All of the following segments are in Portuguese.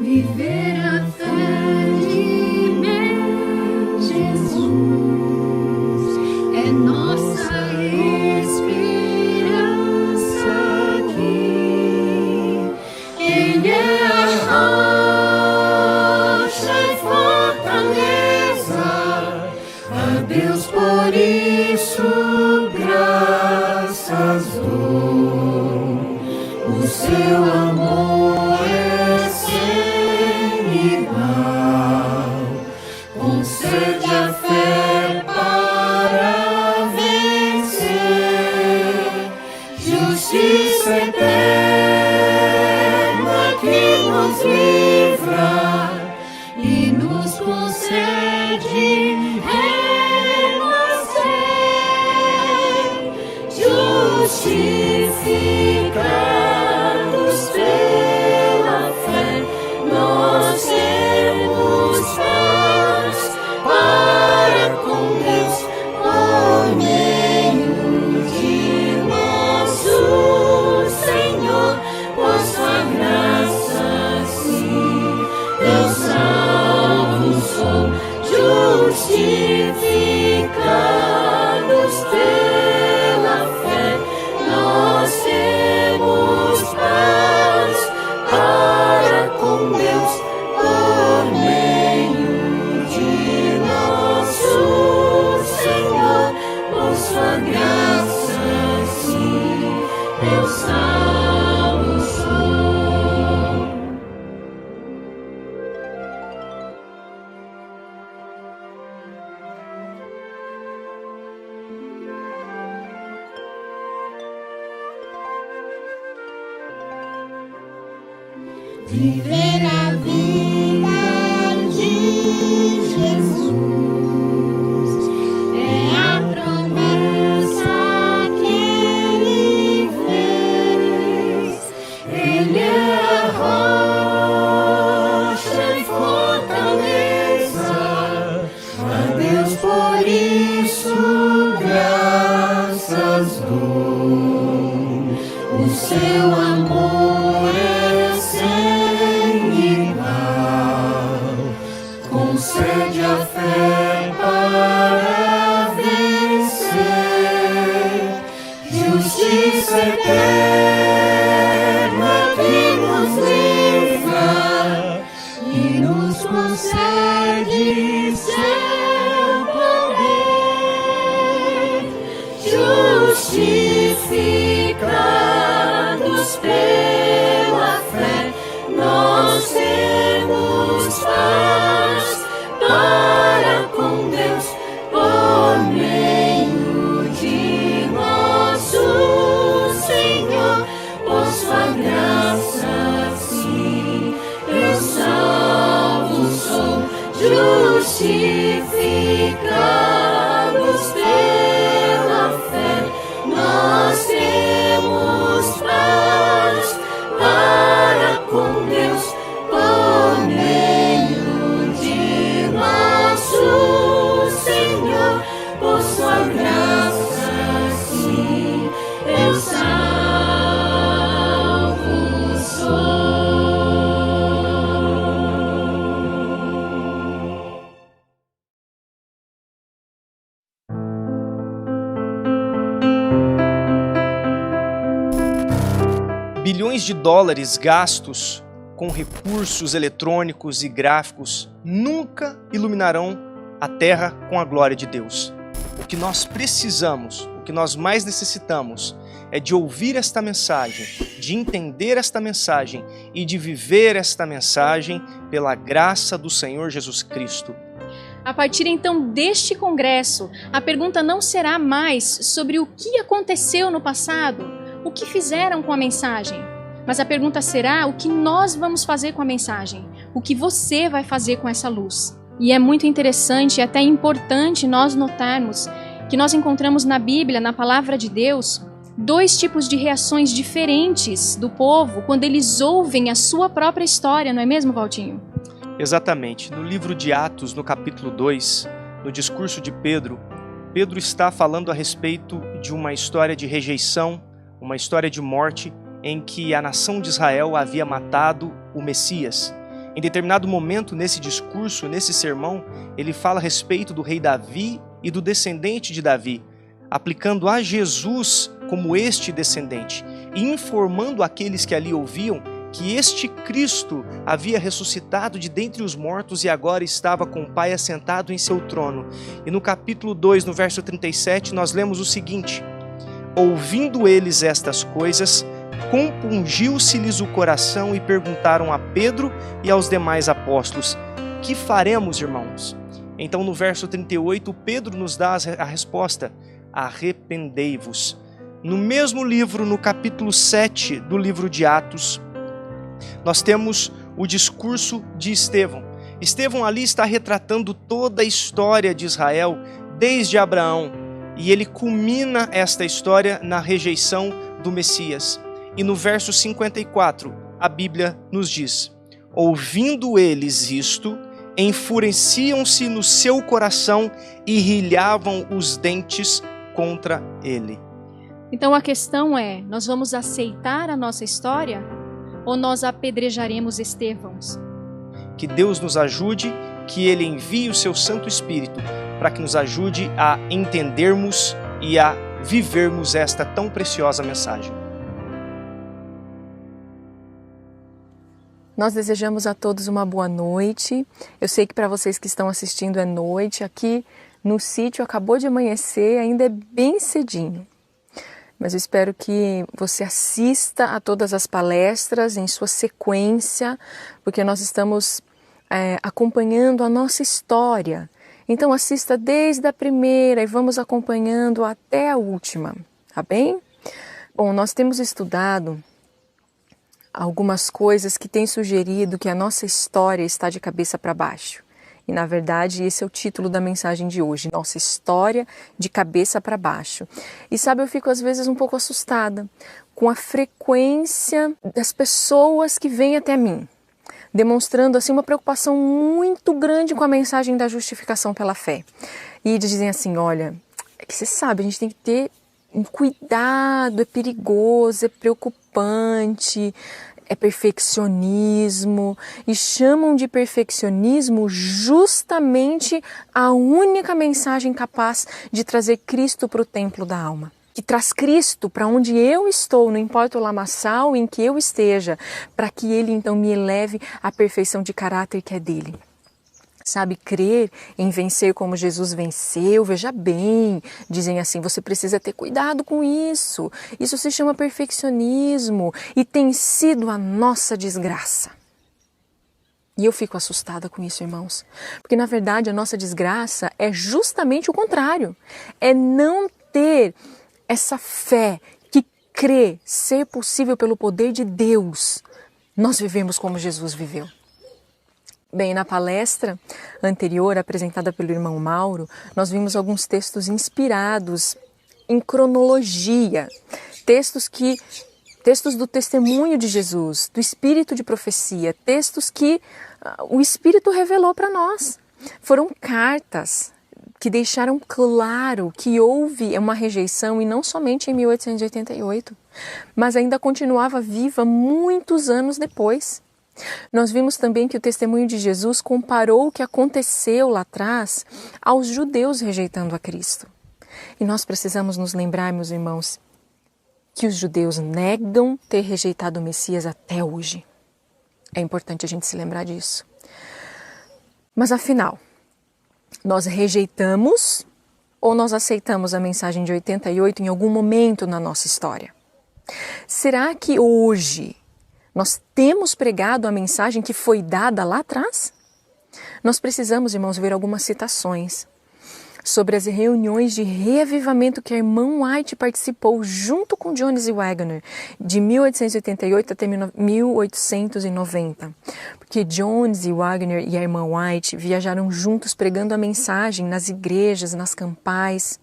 Viver a fé de meu Jesus é nossa esperança aqui. Ele é a rocha e fortaleza, a Deus por isso graças dou. O seu amor é sem igual, concede a fé para vencer, justiça eterna que nos livra e nos concede renascer, justificados pela fé, nós temos paz para com Deus por meio de nosso Senhor, por sua graça sim, eu salvo sou, justificados pela fé, nós temos paz para com Deus por meio de nosso Senhor, por sua graça sim, eu salvo sou. Viver a vida de Jesus é a promessa que Ele fez. Ele é a rocha e fortaleza, a Deus por isso graças dou. O seu amor é concede a fé para vencer, justiça eterna que nos livra e nos concede seu poder, justificados pela fé, nós temos paz para com Deus por meio de nosso Senhor, por sua graça sim, eu salvo sou, justificados pela fé, nós temos paz para com Deus por meio de nosso Senhor, por sua graça sim, eu salvo sou. Bilhões de dólares gastos com recursos eletrônicos e gráficos nunca iluminarão a Terra com a glória de Deus. O que nós precisamos, o que nós mais necessitamos é de ouvir esta mensagem, de entender esta mensagem e de viver esta mensagem pela graça do Senhor Jesus Cristo. A partir então deste congresso, a pergunta não será mais sobre o que aconteceu no passado, o que fizeram com a mensagem, mas a pergunta será o que nós vamos fazer com a mensagem, o que você vai fazer com essa luz. E é muito interessante e até importante nós notarmos que nós encontramos na Bíblia, na Palavra de Deus, dois tipos de reações diferentes do povo quando eles ouvem a sua própria história, não é mesmo, Valtinho? Exatamente. No livro de Atos, no capítulo 2, no discurso de Pedro, Pedro está falando a respeito de uma história de rejeição, uma história de morte em que a nação de Israel havia matado o Messias. Em determinado momento, nesse discurso, nesse sermão, ele fala a respeito do rei Davi e do descendente de Davi, aplicando a Jesus como este descendente e informando aqueles que ali ouviam que este Cristo havia ressuscitado de dentre os mortos e agora estava com o Pai assentado em seu trono. E no capítulo 2, no verso 37, nós lemos o seguinte: ouvindo eles estas coisas, compungiu-se-lhes o coração e perguntaram a Pedro e aos demais apóstolos: que faremos, irmãos? Então no verso 38, Pedro nos dá a resposta: arrependei-vos. No mesmo livro, no capítulo 7 do livro de Atos, nós temos o discurso de Estevão. Estevão ali está retratando toda a história de Israel, desde Abraão, e ele culmina esta história na rejeição do Messias. E no verso 54, a Bíblia nos diz: ouvindo eles isto, enfureciam-se no seu coração e rilhavam os dentes contra ele. Então a questão é, nós vamos aceitar a nossa história ou nós apedrejaremos Estevãos? Que Deus nos ajude, que Ele envie o seu Santo Espírito para que nos ajude a entendermos e a vivermos esta tão preciosa mensagem. Nós desejamos a todos uma boa noite. Eu sei que para vocês que estão assistindo é noite. Aqui no sítio acabou de amanhecer, ainda é bem cedinho. Mas eu espero que você assista a todas as palestras em sua sequência, porque nós estamos acompanhando a nossa história. Então assista desde a primeira e vamos acompanhando até a última, tá bem? Bom, nós temos estudado algumas coisas que têm sugerido que a nossa história está de cabeça para baixo. E, na verdade, esse é o título da mensagem de hoje, Nossa História de Cabeça para Baixo. E sabe, eu fico às vezes um pouco assustada com a frequência das pessoas que vêm até mim, demonstrando assim uma preocupação muito grande com a mensagem da justificação pela fé. E dizem assim, olha, é que você sabe, a gente tem que ter um cuidado, é perigoso, é preocupante, é perfeccionismo, e chamam de perfeccionismo justamente a única mensagem capaz de trazer Cristo para o templo da alma. Que traz Cristo para onde eu estou, não importa o lamaçal em que eu esteja, para que Ele então me eleve à perfeição de caráter que é dele. Sabe, crer em vencer como Jesus venceu, veja bem, dizem assim, você precisa ter cuidado com isso. Isso se chama perfeccionismo e tem sido a nossa desgraça. E eu fico assustada com isso, irmãos, porque na verdade a nossa desgraça é justamente o contrário. É não ter essa fé que crê ser possível pelo poder de Deus. Nós vivemos como Jesus viveu. Bem, na palestra anterior, apresentada pelo irmão Mauro, nós vimos alguns textos inspirados em cronologia, textos do testemunho de Jesus, do espírito de profecia, textos que o Espírito revelou para nós. Foram cartas que deixaram claro que houve uma rejeição, e não somente em 1888, mas ainda continuava viva muitos anos depois. Nós vimos também que o testemunho de Jesus comparou o que aconteceu lá atrás aos judeus rejeitando a Cristo. E nós precisamos nos lembrar, meus irmãos, que os judeus negam ter rejeitado o Messias até hoje. É importante a gente se lembrar disso. Mas afinal, nós rejeitamos ou nós aceitamos a mensagem de 88 em algum momento na nossa história? Será que hoje nós temos pregado a mensagem que foi dada lá atrás? Nós precisamos, irmãos, ver algumas citações sobre as reuniões de reavivamento que a irmã White participou junto com Jones e Waggoner, de 1888 até 1890. Porque Jones e Waggoner e a irmã White viajaram juntos pregando a mensagem nas igrejas, nas campais.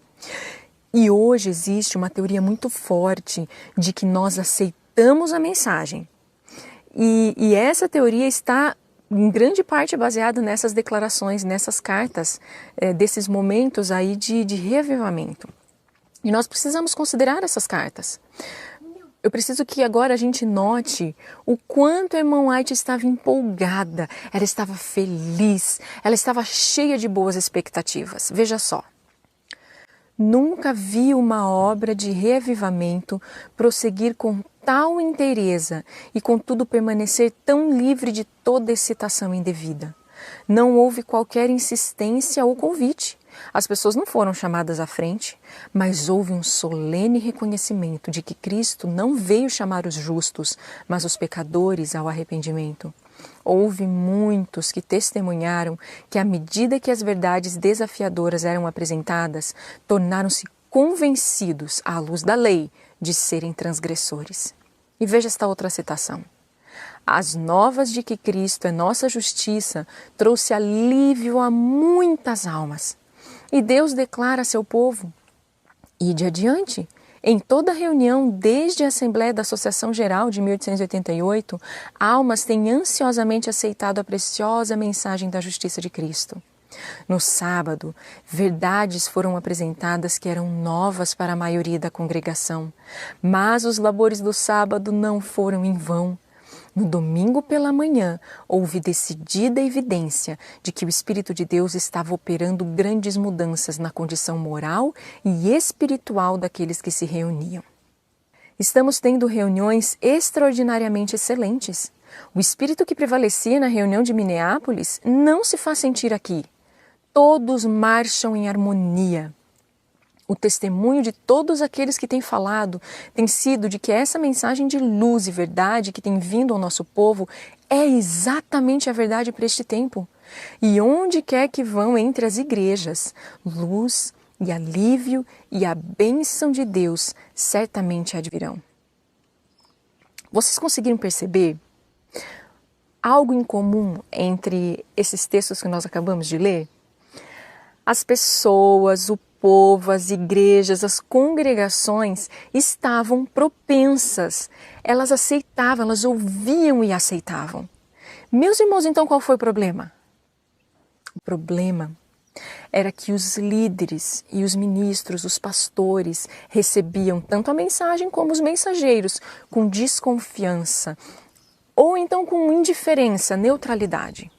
E hoje existe uma teoria muito forte de que nós aceitamos a mensagem. E essa teoria está em grande parte baseada nessas declarações, nessas cartas, desses momentos aí de reavivamento. E nós precisamos considerar essas cartas. Eu preciso que agora a gente note o quanto a irmã White estava empolgada, ela estava feliz, ela estava cheia de boas expectativas. Veja só. Nunca vi uma obra de reavivamento prosseguir com tal inteireza e contudo permanecer tão livre de toda excitação indevida. Não houve qualquer insistência ou convite. As pessoas não foram chamadas à frente, mas houve um solene reconhecimento de que Cristo não veio chamar os justos, mas os pecadores ao arrependimento. Houve muitos que testemunharam que, à medida que as verdades desafiadoras eram apresentadas, tornaram-se convencidos, à luz da lei, de serem transgressores. E veja esta outra citação. As novas de que Cristo é nossa justiça trouxe alívio a muitas almas. E Deus declara a seu povo: ide adiante. Em toda reunião, desde a Assembleia da Associação Geral de 1888, almas têm ansiosamente aceitado a preciosa mensagem da justiça de Cristo. No sábado, verdades foram apresentadas que eram novas para a maioria da congregação, mas os labores do sábado não foram em vão. No domingo pela manhã, houve decidida evidência de que o Espírito de Deus estava operando grandes mudanças na condição moral e espiritual daqueles que se reuniam. Estamos tendo reuniões extraordinariamente excelentes. O espírito que prevalecia na reunião de Minneapolis não se faz sentir aqui. Todos marcham em harmonia. O testemunho de todos aqueles que têm falado tem sido de que essa mensagem de luz e verdade que tem vindo ao nosso povo é exatamente a verdade para este tempo. E onde quer que vão entre as igrejas, luz e alívio e a bênção de Deus certamente advirão. Vocês conseguiram perceber algo em comum entre esses textos que nós acabamos de ler? As pessoas, o povo, as igrejas, as congregações estavam propensas. Elas aceitavam, elas ouviam e aceitavam. Meus irmãos, então qual foi o problema? O problema era que os líderes e os ministros, os pastores, recebiam tanto a mensagem como os mensageiros com desconfiança ou então com indiferença, neutralidade.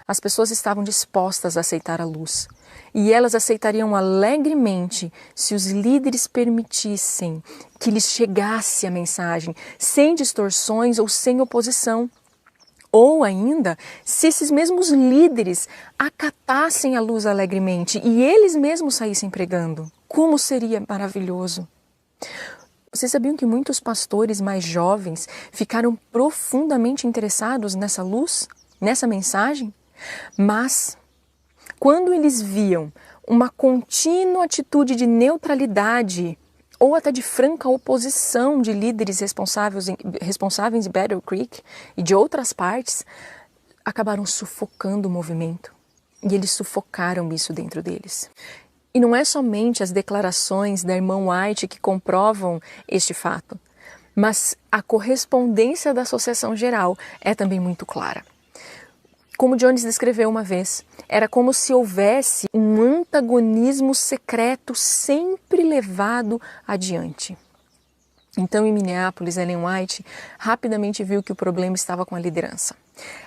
As pessoas estavam dispostas a aceitar a luz. E elas aceitariam alegremente se os líderes permitissem que lhes chegasse a mensagem, sem distorções ou sem oposição. Ou ainda, se esses mesmos líderes acatassem a luz alegremente e eles mesmos saíssem pregando. Como seria maravilhoso! Vocês sabiam que muitos pastores mais jovens ficaram profundamente interessados nessa luz, nessa mensagem? Mas quando eles viam uma contínua atitude de neutralidade ou até de franca oposição de líderes responsáveis em Battle Creek e de outras partes, acabaram sufocando o movimento. E eles sufocaram isso dentro deles. E não é somente as declarações da irmã White que comprovam este fato, mas a correspondência da Associação Geral é também muito clara. Como Jones descreveu uma vez, era como se houvesse um antagonismo secreto sempre levado adiante. Então, em Minneapolis, Ellen White rapidamente viu que o problema estava com a liderança.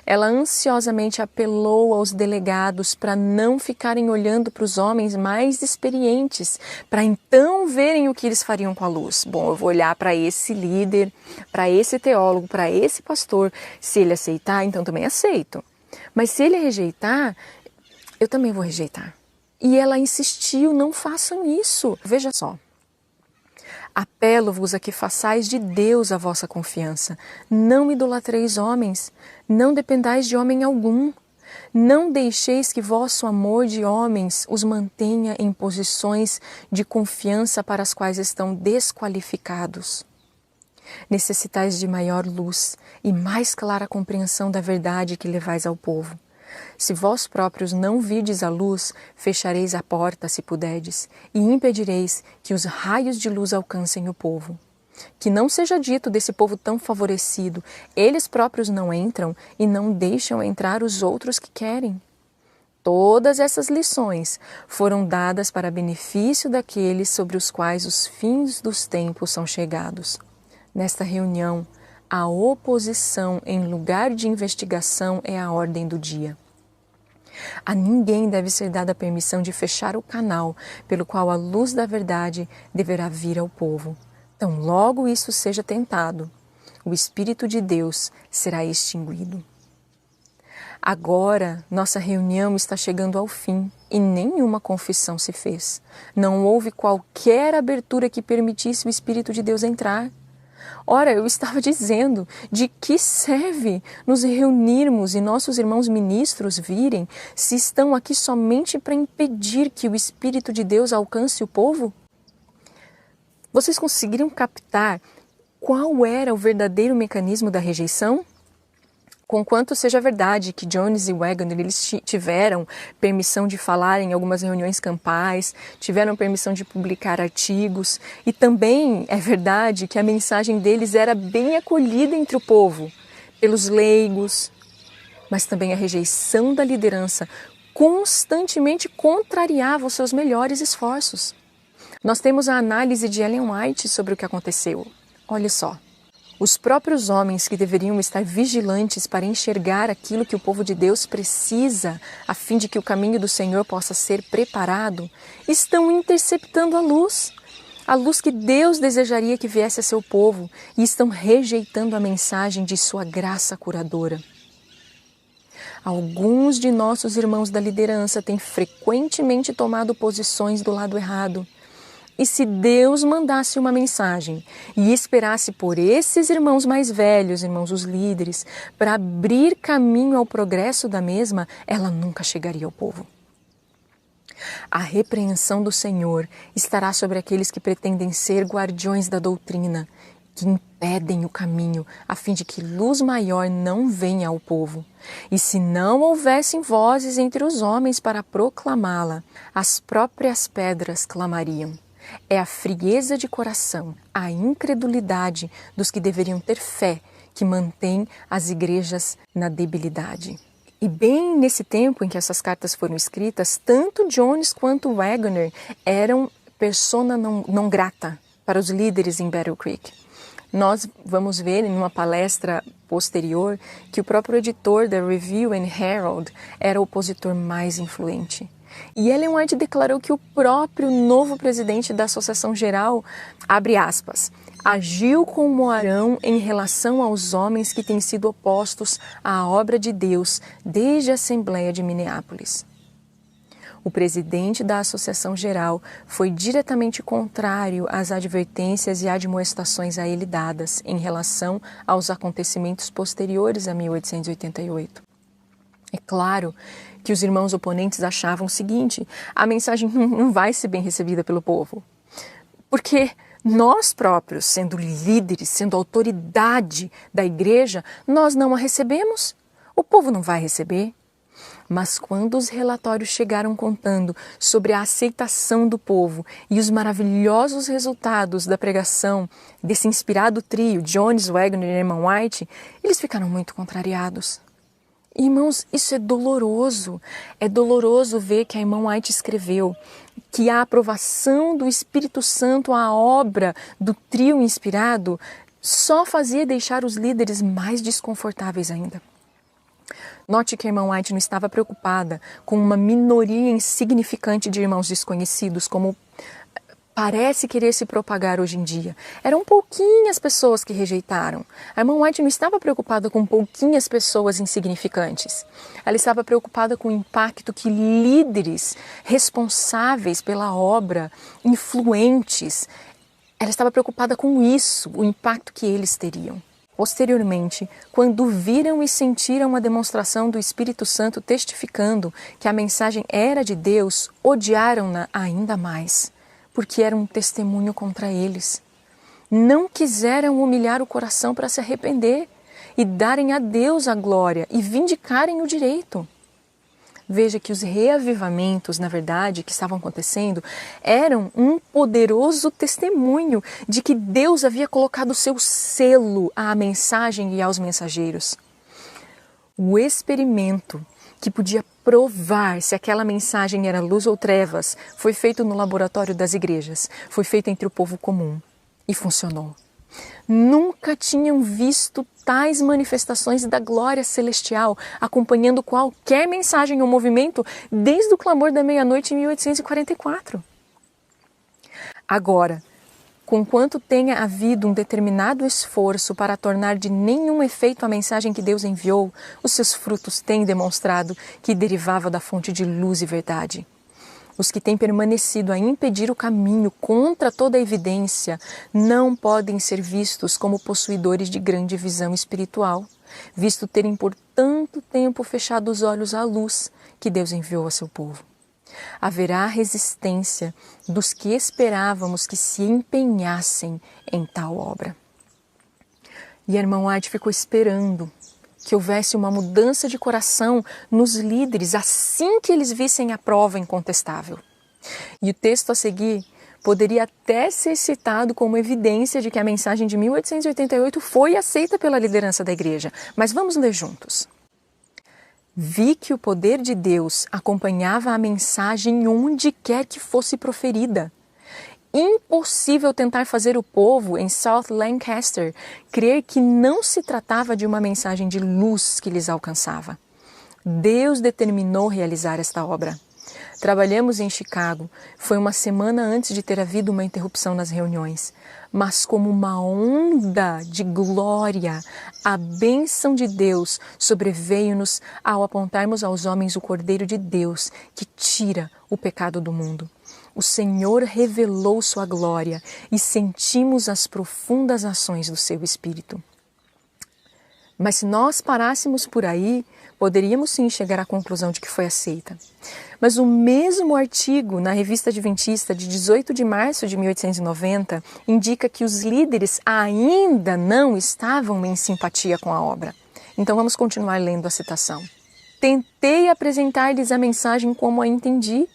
Ela ansiosamente apelou aos delegados para não ficarem olhando para os homens mais experientes, para então verem o que eles fariam com a luz. Bom, eu vou olhar para esse líder, para esse teólogo, para esse pastor. Se ele aceitar, então também aceito. Mas se ele rejeitar, eu também vou rejeitar. E ela insistiu, não façam isso. Veja só. Apelo-vos a que façais de Deus a vossa confiança. Não idolatreis homens, não dependais de homem algum. Não deixeis que vosso amor de homens os mantenha em posições de confiança para as quais estão desqualificados. Necessitais de maior luz e mais clara compreensão da verdade que levais ao povo. Se vós próprios não virdes a luz, fechareis a porta, se puderdes, e impedireis que os raios de luz alcancem o povo. Que não seja dito desse povo tão favorecido, eles próprios não entram e não deixam entrar os outros que querem. Todas essas lições foram dadas para benefício daqueles sobre os quais os fins dos tempos são chegados. Nesta reunião, a oposição em lugar de investigação é a ordem do dia. A ninguém deve ser dada a permissão de fechar o canal pelo qual a luz da verdade deverá vir ao povo. Então, logo isso seja tentado, o Espírito de Deus será extinguido. Agora, nossa reunião está chegando ao fim e nenhuma confissão se fez. Não houve qualquer abertura que permitisse o Espírito de Deus entrar. Ora, eu estava dizendo, de que serve nos reunirmos e nossos irmãos ministros virem se estão aqui somente para impedir que o Espírito de Deus alcance o povo? Vocês conseguiram captar qual era o verdadeiro mecanismo da rejeição? Conquanto seja verdade que Jones e Waggoner eles tiveram permissão de falar em algumas reuniões campais, tiveram permissão de publicar artigos, e também é verdade que a mensagem deles era bem acolhida entre o povo, pelos leigos, mas também a rejeição da liderança constantemente contrariava os seus melhores esforços. Nós temos a análise de Ellen White sobre o que aconteceu. Olha só. Os próprios homens que deveriam estar vigilantes para enxergar aquilo que o povo de Deus precisa, a fim de que o caminho do Senhor possa ser preparado, estão interceptando a luz que Deus desejaria que viesse a seu povo, e estão rejeitando a mensagem de sua graça curadora. Alguns de nossos irmãos da liderança têm frequentemente tomado posições do lado errado. E se Deus mandasse uma mensagem e esperasse por esses irmãos mais velhos, irmãos os líderes, para abrir caminho ao progresso da mesma, ela nunca chegaria ao povo. A repreensão do Senhor estará sobre aqueles que pretendem ser guardiões da doutrina, que impedem o caminho, a fim de que luz maior não venha ao povo. E se não houvessem vozes entre os homens para proclamá-la, as próprias pedras clamariam. É a frieza de coração, a incredulidade dos que deveriam ter fé que mantém as igrejas na debilidade. E bem nesse tempo em que essas cartas foram escritas, tanto Jones quanto Waggoner eram persona não grata para os líderes em Battle Creek. Nós vamos ver em uma palestra posterior que o próprio editor da Review and Herald era o opositor mais influente. E Ellen White declarou que o próprio novo presidente da Associação Geral, abre aspas, agiu como Arão em relação aos homens que têm sido opostos à obra de Deus desde a Assembleia de Minneapolis. O presidente da Associação Geral foi diretamente contrário às advertências e admoestações a ele dadas em relação aos acontecimentos posteriores a 1888. É claro que os irmãos oponentes achavam o seguinte: a mensagem não vai ser bem recebida pelo povo. Porque nós próprios, sendo líderes, sendo autoridade da igreja, nós não a recebemos. O povo não vai receber. Mas quando os relatórios chegaram contando sobre a aceitação do povo e os maravilhosos resultados da pregação desse inspirado trio, Jones, Waggoner e Ellen White, eles ficaram muito contrariados. Irmãos, isso é doloroso. É doloroso ver que a irmã White escreveu que a aprovação do Espírito Santo à obra do trio inspirado só fazia deixar os líderes mais desconfortáveis ainda. Note que a irmã White não estava preocupada com uma minoria insignificante de irmãos desconhecidos, como parece querer se propagar hoje em dia. Eram pouquinhas pessoas que rejeitaram. A irmã White não estava preocupada com pouquinhas pessoas insignificantes. Ela estava preocupada com o impacto que líderes responsáveis pela obra, influentes, ela estava preocupada com isso, o impacto que eles teriam. Posteriormente, quando viram e sentiram a demonstração do Espírito Santo testificando que a mensagem era de Deus, odiaram-na ainda mais, porque era um testemunho contra eles. Não quiseram humilhar o coração para se arrepender e darem a Deus a glória e vindicarem o direito. Veja que os reavivamentos, na verdade, que estavam acontecendo, eram um poderoso testemunho de que Deus havia colocado o seu selo à mensagem e aos mensageiros. O experimento que podia provar se aquela mensagem era luz ou trevas foi feito no laboratório das igrejas, foi feito entre o povo comum e funcionou. Nunca tinham visto tais manifestações da glória celestial, acompanhando qualquer mensagem ou movimento desde o clamor da meia-noite em 1844. Agora, conquanto tenha havido um determinado esforço para tornar de nenhum efeito a mensagem que Deus enviou, os seus frutos têm demonstrado que derivava da fonte de luz e verdade. Os que têm permanecido a impedir o caminho contra toda a evidência não podem ser vistos como possuidores de grande visão espiritual, visto terem por tanto tempo fechado os olhos à luz que Deus enviou a seu povo. Haverá resistência dos que esperávamos que se empenhassem em tal obra. E a irmã White ficou esperando que houvesse uma mudança de coração nos líderes assim que eles vissem a prova incontestável. E o texto a seguir poderia até ser citado como evidência de que a mensagem de 1888 foi aceita pela liderança da igreja. Mas vamos ler juntos. Vi que o poder de Deus acompanhava a mensagem onde quer que fosse proferida. Impossível tentar fazer o povo em South Lancaster crer que não se tratava de uma mensagem de luz que lhes alcançava. Deus determinou realizar esta obra. Trabalhamos em Chicago. Foi uma semana antes de ter havido uma interrupção nas reuniões. Mas como uma onda de glória, a bênção de Deus sobreveio-nos ao apontarmos aos homens o Cordeiro de Deus que tira o pecado do mundo. O Senhor revelou sua glória e sentimos as profundas ações do seu Espírito. Mas se nós parássemos por aí, poderíamos sim chegar à conclusão de que foi aceita. Mas o mesmo artigo na Revista Adventista de 18 de março de 1890 indica que os líderes ainda não estavam em simpatia com a obra. Então vamos continuar lendo a citação. Tentei apresentar-lhes a mensagem como a entendi,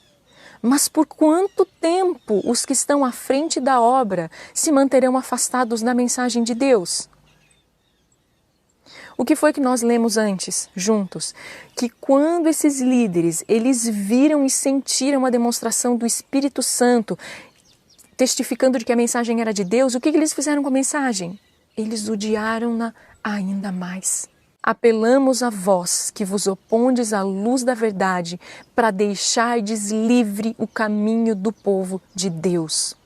mas por quanto tempo os que estão à frente da obra se manterão afastados da mensagem de Deus? O que foi que nós lemos antes, juntos? Que quando esses líderes, eles viram e sentiram a demonstração do Espírito Santo, testificando de que a mensagem era de Deus, o que eles fizeram com a mensagem? Eles odiaram-na ainda mais. Apelamos a vós, que vos opondes à luz da verdade, para deixardes livre o caminho do povo de Deus.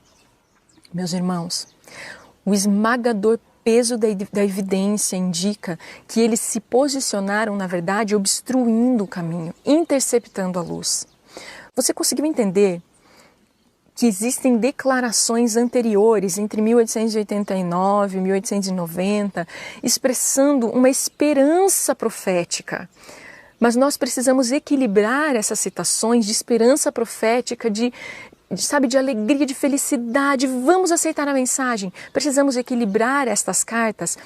Meus irmãos, o esmagador peso da evidência indica que eles se posicionaram, na verdade, obstruindo o caminho, interceptando a luz. Você conseguiu entender que existem declarações anteriores, entre 1889 e 1890, expressando uma esperança profética? Mas nós precisamos equilibrar essas citações de esperança profética, de alegria, de felicidade, vamos aceitar a mensagem. Precisamos equilibrar estas cartas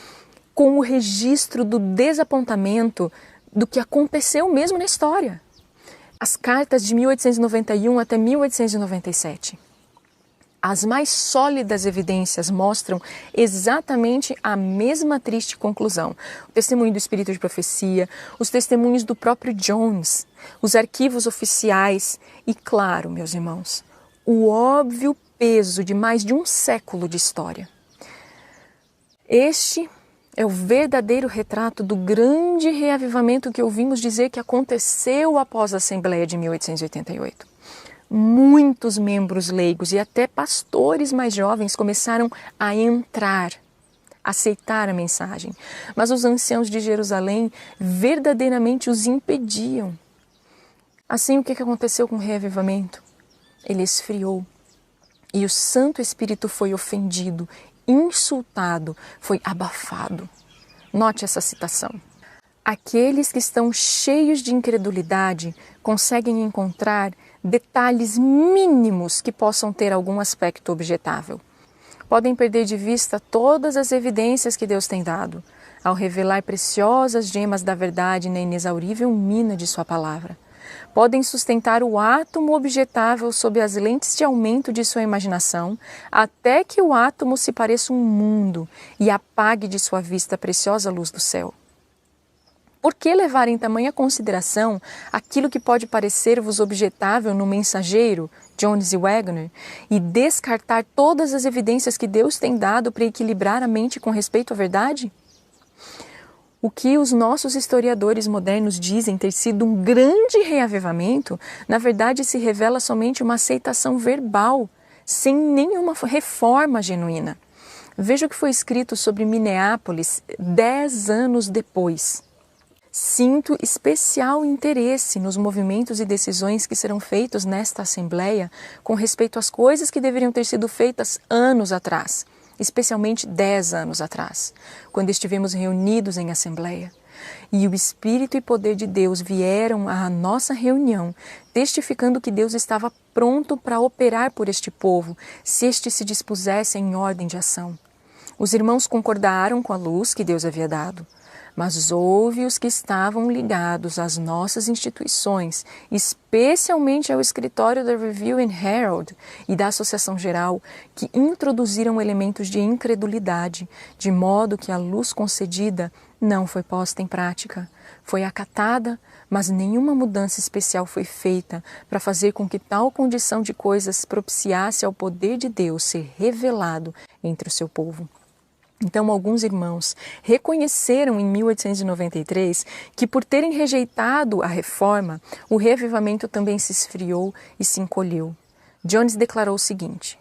com o registro do desapontamento do que aconteceu mesmo na história. As cartas de 1891 até 1897. As mais sólidas evidências mostram exatamente a mesma triste conclusão. O testemunho do Espírito de Profecia, os testemunhos do próprio Jones, os arquivos oficiais e, claro, meus irmãos, o óbvio peso de mais de um século de história. Este é o verdadeiro retrato do grande reavivamento que ouvimos dizer que aconteceu após a Assembleia de 1888. Muitos membros leigos e até pastores mais jovens começaram a entrar, a aceitar a mensagem, mas os anciãos de Jerusalém verdadeiramente os impediam. Assim, o que aconteceu com o reavivamento? Ele esfriou e o Santo Espírito foi ofendido, insultado, foi abafado. Note essa citação. Aqueles que estão cheios de incredulidade conseguem encontrar detalhes mínimos que possam ter algum aspecto objetável. Podem perder de vista todas as evidências que Deus tem dado, ao revelar preciosas gemas da verdade na inexaurível mina de sua palavra. Podem sustentar o átomo objetável sob as lentes de aumento de sua imaginação, até que o átomo se pareça um mundo e apague de sua vista a preciosa luz do céu. Por que levarem tamanha consideração aquilo que pode parecer-vos objetável no mensageiro, Jones e Waggoner, e descartar todas as evidências que Deus tem dado para equilibrar a mente com respeito à verdade? O que os nossos historiadores modernos dizem ter sido um grande reavivamento, na verdade se revela somente uma aceitação verbal, sem nenhuma reforma genuína. Veja o que foi escrito sobre Minneapolis 10 anos depois. Sinto especial interesse nos movimentos e decisões que serão feitos nesta Assembleia com respeito às coisas que deveriam ter sido feitas anos atrás, especialmente 10 anos atrás, quando estivemos reunidos em Assembleia. E o Espírito e poder de Deus vieram à nossa reunião, testificando que Deus estava pronto para operar por este povo, se este se dispusesse em ordem de ação. Os irmãos concordaram com a luz que Deus havia dado, mas houve os que estavam ligados às nossas instituições, especialmente ao escritório da Review and Herald e da Associação Geral, que introduziram elementos de incredulidade, de modo que a luz concedida não foi posta em prática. Foi acatada, mas nenhuma mudança especial foi feita para fazer com que tal condição de coisas propiciasse ao poder de Deus ser revelado entre o seu povo. Então, alguns irmãos reconheceram em 1893 que, por terem rejeitado a reforma, o reavivamento também se esfriou e se encolheu. Jones declarou o seguinte: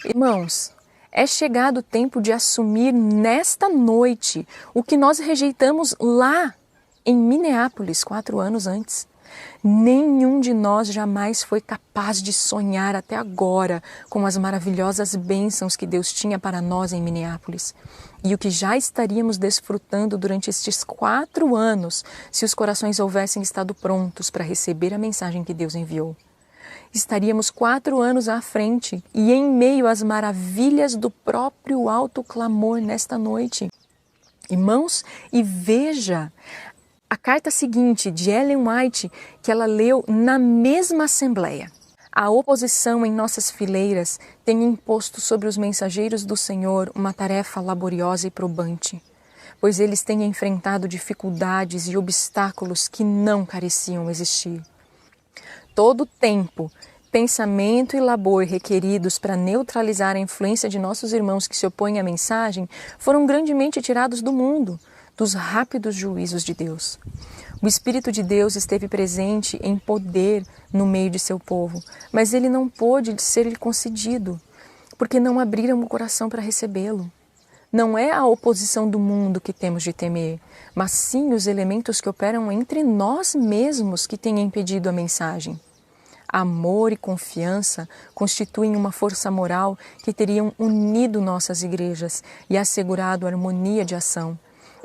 irmãos, é chegado o tempo de assumir nesta noite o que nós rejeitamos lá em Minneapolis 4 anos antes. Nenhum de nós jamais foi capaz de sonhar até agora com as maravilhosas bênçãos que Deus tinha para nós em Minneapolis e o que já estaríamos desfrutando durante estes 4 anos se os corações houvessem estado prontos para receber a mensagem que Deus enviou. Estaríamos 4 anos à frente e em meio às maravilhas do próprio alto clamor nesta noite. Irmãos, e veja a carta seguinte de Ellen White, que ela leu na mesma Assembleia. A oposição em nossas fileiras tem imposto sobre os mensageiros do Senhor uma tarefa laboriosa e probante, pois eles têm enfrentado dificuldades e obstáculos que não careciam existir. Todo o tempo, pensamento e labor requeridos para neutralizar a influência de nossos irmãos que se opõem à mensagem foram grandemente tirados do mundo, dos rápidos juízos de Deus. O Espírito de Deus esteve presente em poder no meio de seu povo, mas ele não pôde ser-lhe concedido, porque não abriram o coração para recebê-lo. Não é a oposição do mundo que temos de temer, mas sim os elementos que operam entre nós mesmos que têm impedido a mensagem. Amor e confiança constituem uma força moral que teriam unido nossas igrejas e assegurado harmonia de ação.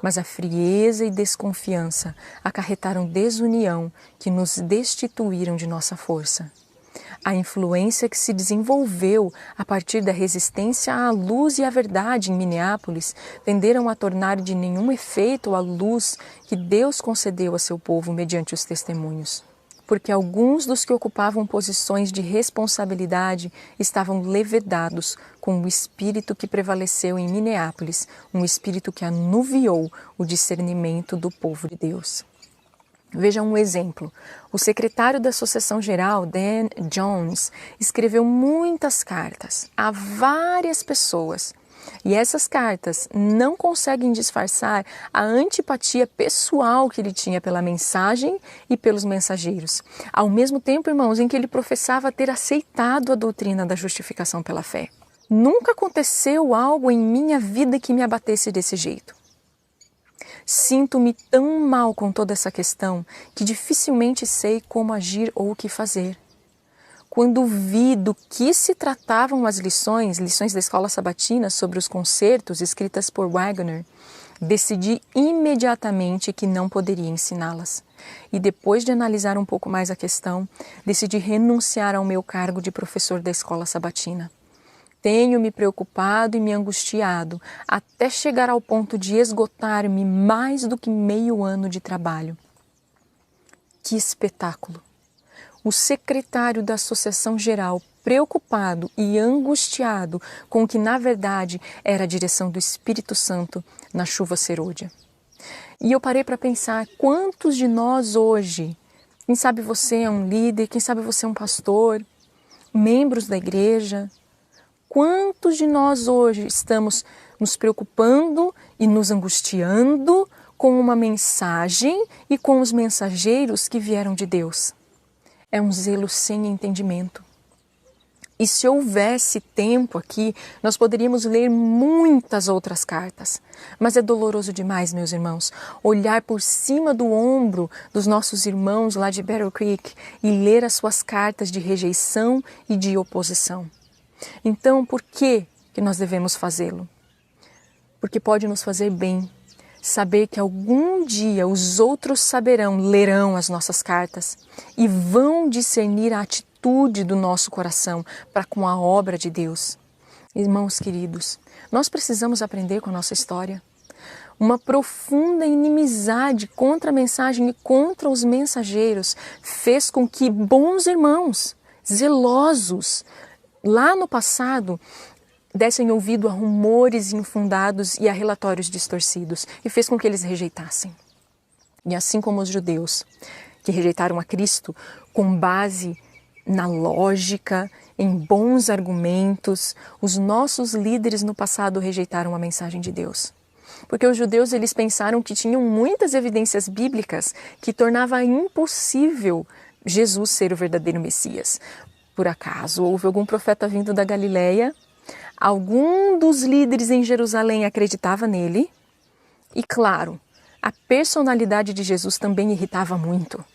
Mas a frieza e desconfiança acarretaram desunião que nos destituíram de nossa força. A influência que se desenvolveu a partir da resistência à luz e à verdade em Minneapolis tenderam a tornar de nenhum efeito a luz que Deus concedeu a seu povo mediante os testemunhos. Porque alguns dos que ocupavam posições de responsabilidade estavam levedados com o espírito que prevaleceu em Minneapolis, um espírito que anuviou o discernimento do povo de Deus. Veja um exemplo. O secretário da Associação Geral, Dan Jones, escreveu muitas cartas a várias pessoas. E essas cartas não conseguem disfarçar a antipatia pessoal que ele tinha pela mensagem e pelos mensageiros. Ao mesmo tempo, irmãos, em que ele professava ter aceitado a doutrina da justificação pela fé. Nunca aconteceu algo em minha vida que me abatesse desse jeito. Sinto-me tão mal com toda essa questão que dificilmente sei como agir ou o que fazer. Quando vi do que se tratavam as lições da escola sabatina sobre os concertos escritas por Waggoner, decidi imediatamente que não poderia ensiná-las. E depois de analisar um pouco mais a questão, decidi renunciar ao meu cargo de professor da escola sabatina. Tenho me preocupado e me angustiado até chegar ao ponto de esgotar-me mais do que meio ano de trabalho. Que espetáculo! O secretário da Associação Geral, preocupado e angustiado com o que na verdade era a direção do Espírito Santo na chuva serôdia. E eu parei para pensar, quantos de nós hoje, quem sabe você é um líder, quem sabe você é um pastor, membros da igreja, quantos de nós hoje estamos nos preocupando e nos angustiando com uma mensagem e com os mensageiros que vieram de Deus? É um zelo sem entendimento. E se houvesse tempo aqui, nós poderíamos ler muitas outras cartas. Mas é doloroso demais, meus irmãos, olhar por cima do ombro dos nossos irmãos lá de Battle Creek e ler as suas cartas de rejeição e de oposição. Então, por que nós devemos fazê-lo? Porque pode nos fazer bem saber que algum dia os outros lerão as nossas cartas e vão discernir a atitude do nosso coração para com a obra de Deus. Irmãos queridos, nós precisamos aprender com a nossa história. Uma profunda inimizade contra a mensagem e contra os mensageiros fez com que bons irmãos, zelosos, lá no passado, dessem ouvido a rumores infundados e a relatórios distorcidos e fez com que eles rejeitassem. E assim como os judeus, que rejeitaram a Cristo com base na lógica, em bons argumentos, os nossos líderes no passado rejeitaram a mensagem de Deus. Porque os judeus eles pensaram que tinham muitas evidências bíblicas que tornava impossível Jesus ser o verdadeiro Messias. Por acaso houve algum profeta vindo da Galileia? Algum dos líderes em Jerusalém acreditava nele? E claro, a personalidade de Jesus também irritava muito.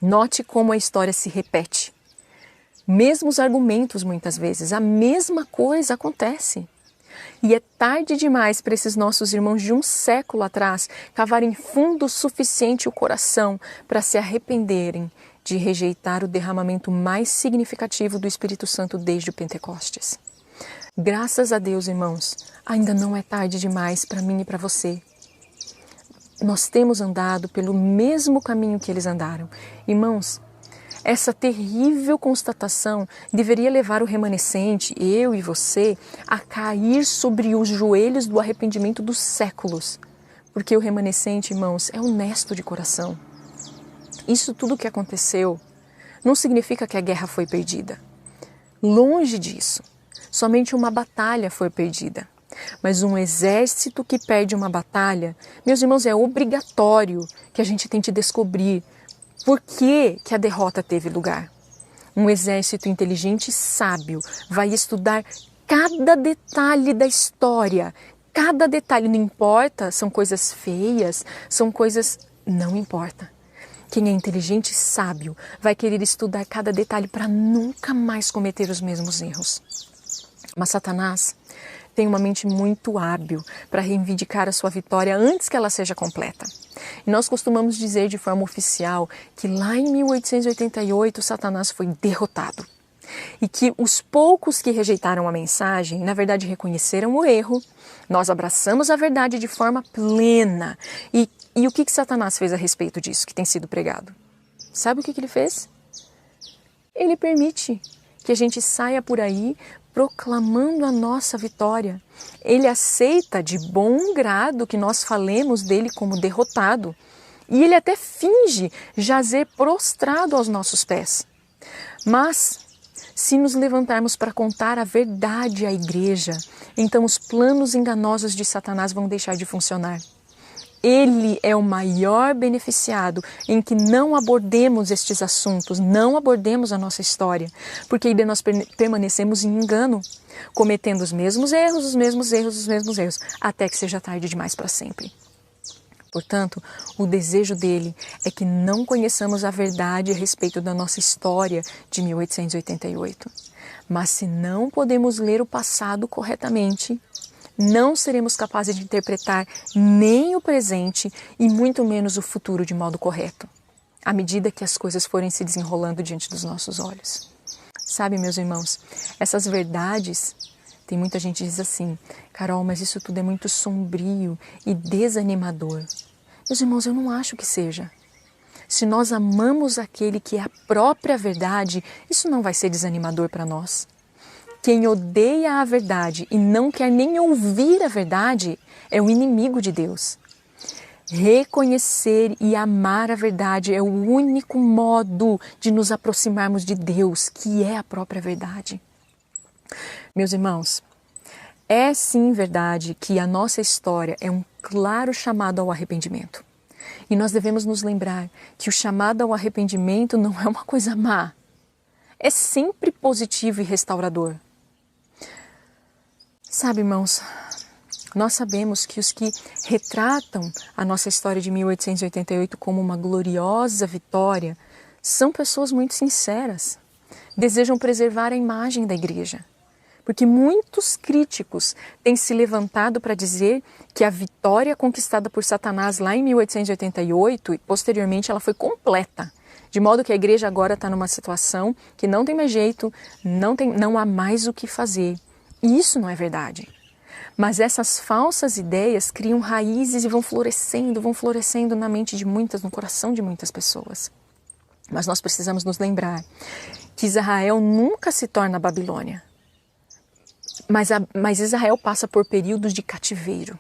Note como a história se repete. Mesmos argumentos muitas vezes, a mesma coisa acontece. E é tarde demais para esses nossos irmãos de um século atrás cavarem fundo o suficiente o coração para se arrependerem de rejeitar o derramamento mais significativo do Espírito Santo desde o Pentecostes. Graças a Deus, irmãos, ainda não é tarde demais para mim e para você. Nós temos andado pelo mesmo caminho que eles andaram. Irmãos, essa terrível constatação deveria levar o remanescente, eu e você, a cair sobre os joelhos do arrependimento dos séculos. Porque o remanescente, irmãos, é honesto de coração. Isso tudo que aconteceu não significa que a guerra foi perdida. Longe disso. Somente uma batalha foi perdida. Mas um exército que perde uma batalha, meus irmãos, é obrigatório que a gente tente descobrir por que a derrota teve lugar. Um exército inteligente e sábio vai estudar cada detalhe da história. Cada detalhe, não importa, são coisas feias, são coisas... Não importa. Quem é inteligente e sábio vai querer estudar cada detalhe para nunca mais cometer os mesmos erros. Mas Satanás tem uma mente muito hábil para reivindicar a sua vitória antes que ela seja completa. E nós costumamos dizer de forma oficial que lá em 1888 Satanás foi derrotado. E que os poucos que rejeitaram a mensagem, na verdade reconheceram o erro, nós abraçamos a verdade de forma plena. E o que Satanás fez a respeito disso que tem sido pregado? Sabe o que ele fez? Ele permite que a gente saia por aí proclamando a nossa vitória. Ele aceita de bom grado que nós falemos dele como derrotado. E ele até finge jazer prostrado aos nossos pés. Mas, se nos levantarmos para contar a verdade à igreja, então os planos enganosos de Satanás vão deixar de funcionar. Ele é o maior beneficiado em que não abordemos estes assuntos, não abordemos a nossa história, porque aí nós permanecemos em engano, cometendo os mesmos erros, até que seja tarde demais para sempre. Portanto, o desejo dele é que não conheçamos a verdade a respeito da nossa história de 1888. Mas se não podemos ler o passado corretamente, não seremos capazes de interpretar nem o presente e muito menos o futuro de modo correto, à medida que as coisas forem se desenrolando diante dos nossos olhos. Sabe, meus irmãos, essas verdades, tem muita gente que diz assim, Carol, mas isso tudo é muito sombrio e desanimador. Meus irmãos, eu não acho que seja. Se nós amamos aquele que é a própria verdade, isso não vai ser desanimador para nós. Quem odeia a verdade e não quer nem ouvir a verdade é o inimigo de Deus. Reconhecer e amar a verdade é o único modo de nos aproximarmos de Deus, que é a própria verdade. Meus irmãos, é sim verdade que a nossa história é um claro chamado ao arrependimento. E nós devemos nos lembrar que o chamado ao arrependimento não é uma coisa má. É sempre positivo e restaurador. Sabe, irmãos, nós sabemos que os que retratam a nossa história de 1888 como uma gloriosa vitória são pessoas muito sinceras. Desejam preservar a imagem da igreja. Porque muitos críticos têm se levantado para dizer que a vitória conquistada por Satanás lá em 1888 e posteriormente ela foi completa. De modo que a igreja agora está numa situação que não tem mais jeito, não há mais o que fazer. E isso não é verdade. Mas essas falsas ideias criam raízes e vão florescendo na mente de muitas, no coração de muitas pessoas. Mas nós precisamos nos lembrar que Israel nunca se torna Babilônia. Mas Israel passa por períodos de cativeiro.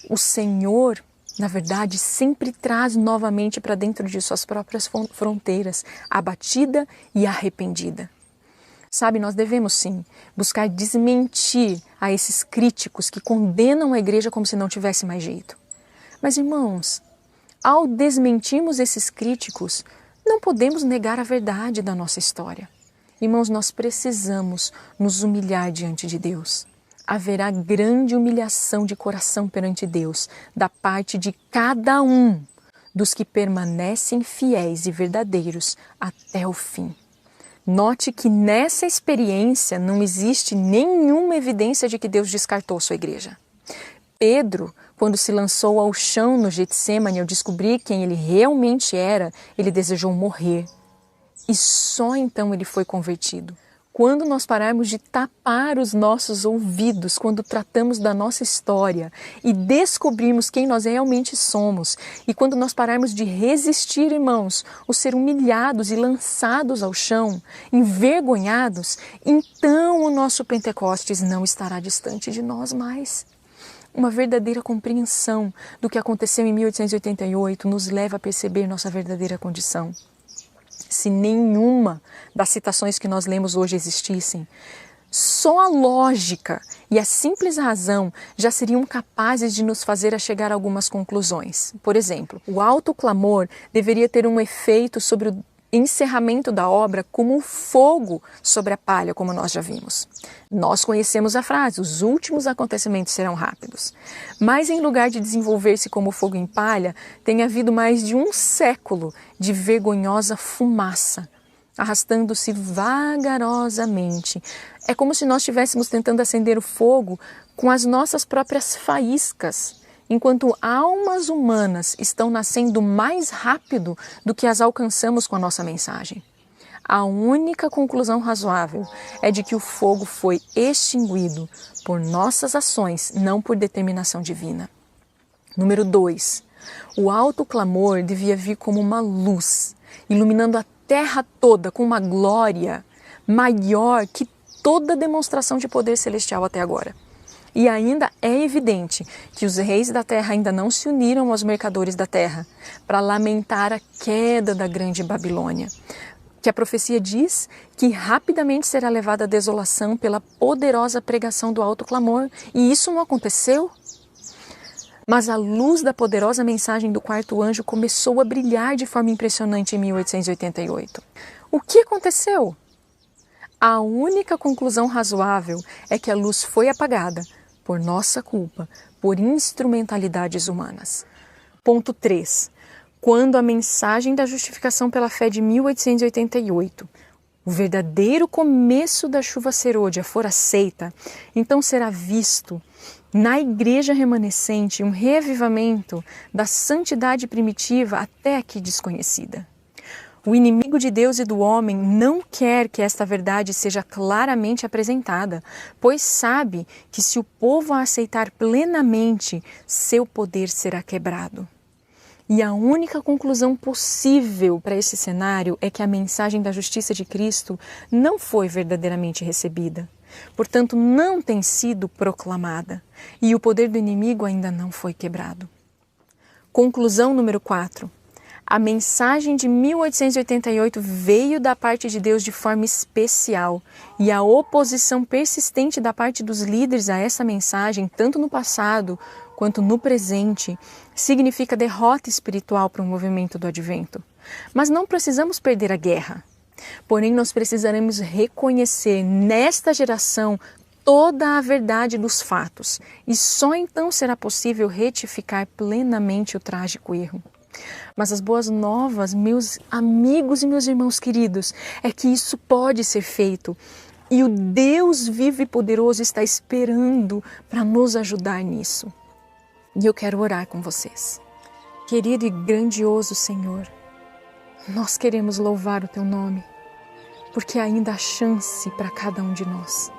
O Senhor, na verdade, sempre traz novamente para dentro de suas próprias fronteiras, abatida e arrependida. Sabe, nós devemos sim buscar desmentir a esses críticos que condenam a igreja como se não tivesse mais jeito. Mas, irmãos, ao desmentirmos esses críticos, não podemos negar a verdade da nossa história. Irmãos, nós precisamos nos humilhar diante de Deus. Haverá grande humilhação de coração perante Deus, da parte de cada um dos que permanecem fiéis e verdadeiros até o fim. Note que nessa experiência não existe nenhuma evidência de que Deus descartou sua igreja. Pedro, quando se lançou ao chão no Getsêmani ao descobrir quem ele realmente era, ele desejou morrer. E só então ele foi convertido. Quando nós pararmos de tapar os nossos ouvidos, quando tratamos da nossa história e descobrirmos quem nós realmente somos, e quando nós pararmos de resistir, irmãos, o ser humilhados e lançados ao chão, envergonhados, então o nosso Pentecostes não estará distante de nós mais. Uma verdadeira compreensão do que aconteceu em 1888 nos leva a perceber nossa verdadeira condição. Se nenhuma das citações que nós lemos hoje existissem, só a lógica e a simples razão já seriam capazes de nos fazer a chegar a algumas conclusões. Por exemplo, o alto clamor deveria ter um efeito sobre o encerramento da obra como um fogo sobre a palha, como nós já vimos. Nós conhecemos a frase, os últimos acontecimentos serão rápidos. Mas em lugar de desenvolver-se como fogo em palha, tem havido mais de um século de vergonhosa fumaça, arrastando-se vagarosamente. É como se nós estivéssemos tentando acender o fogo com as nossas próprias faíscas, enquanto almas humanas estão nascendo mais rápido do que as alcançamos com a nossa mensagem. A única conclusão razoável é de que o fogo foi extinguido por nossas ações, não por determinação divina. Número 2. O alto clamor devia vir como uma luz, iluminando a terra toda com uma glória maior que toda demonstração de poder celestial até agora. E ainda é evidente que os reis da terra ainda não se uniram aos mercadores da terra para lamentar a queda da grande Babilônia, que a profecia diz que rapidamente será levada à desolação pela poderosa pregação do alto clamor, e isso não aconteceu. Mas a luz da poderosa mensagem do quarto anjo começou a brilhar de forma impressionante em 1888. O que aconteceu? A única conclusão razoável é que a luz foi apagada por nossa culpa, por instrumentalidades humanas. Ponto 3. Quando a mensagem da justificação pela fé de 1888, o verdadeiro começo da chuva serôdia, for aceita, então será visto na igreja remanescente um reavivamento da santidade primitiva até aqui desconhecida. O inimigo de Deus e do homem não quer que esta verdade seja claramente apresentada, pois sabe que se o povo a aceitar plenamente, seu poder será quebrado. E a única conclusão possível para esse cenário é que a mensagem da justiça de Cristo não foi verdadeiramente recebida. Portanto, não tem sido proclamada, e o poder do inimigo ainda não foi quebrado. Conclusão número 4. A mensagem de 1888 veio da parte de Deus de forma especial e a oposição persistente da parte dos líderes a essa mensagem, tanto no passado quanto no presente, significa derrota espiritual para o movimento do Advento. Mas não precisamos perder a guerra. Porém, nós precisaremos reconhecer nesta geração toda a verdade dos fatos e só então será possível retificar plenamente o trágico erro. Mas as boas novas, meus amigos e meus irmãos queridos, é que isso pode ser feito e o Deus vivo e poderoso está esperando para nos ajudar nisso. E eu quero orar com vocês. Querido e grandioso Senhor, nós queremos louvar o Teu nome, porque ainda há chance para cada um de nós.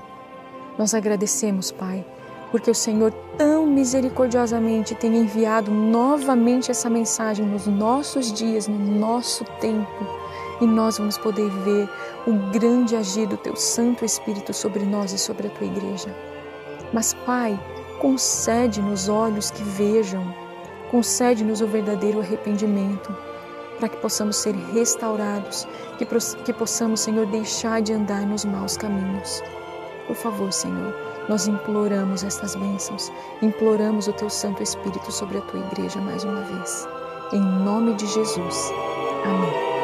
Nós agradecemos, Pai, porque o Senhor tão misericordiosamente tem enviado novamente essa mensagem nos nossos dias, no nosso tempo, e nós vamos poder ver o grande agir do Teu Santo Espírito sobre nós e sobre a Tua Igreja. Mas, Pai, concede-nos olhos que vejam, concede-nos o verdadeiro arrependimento, para que possamos ser restaurados, que possamos, Senhor, deixar de andar nos maus caminhos. Por favor, Senhor, nós imploramos estas bênçãos, imploramos o Teu Santo Espírito sobre a Tua Igreja mais uma vez. Em nome de Jesus. Amém.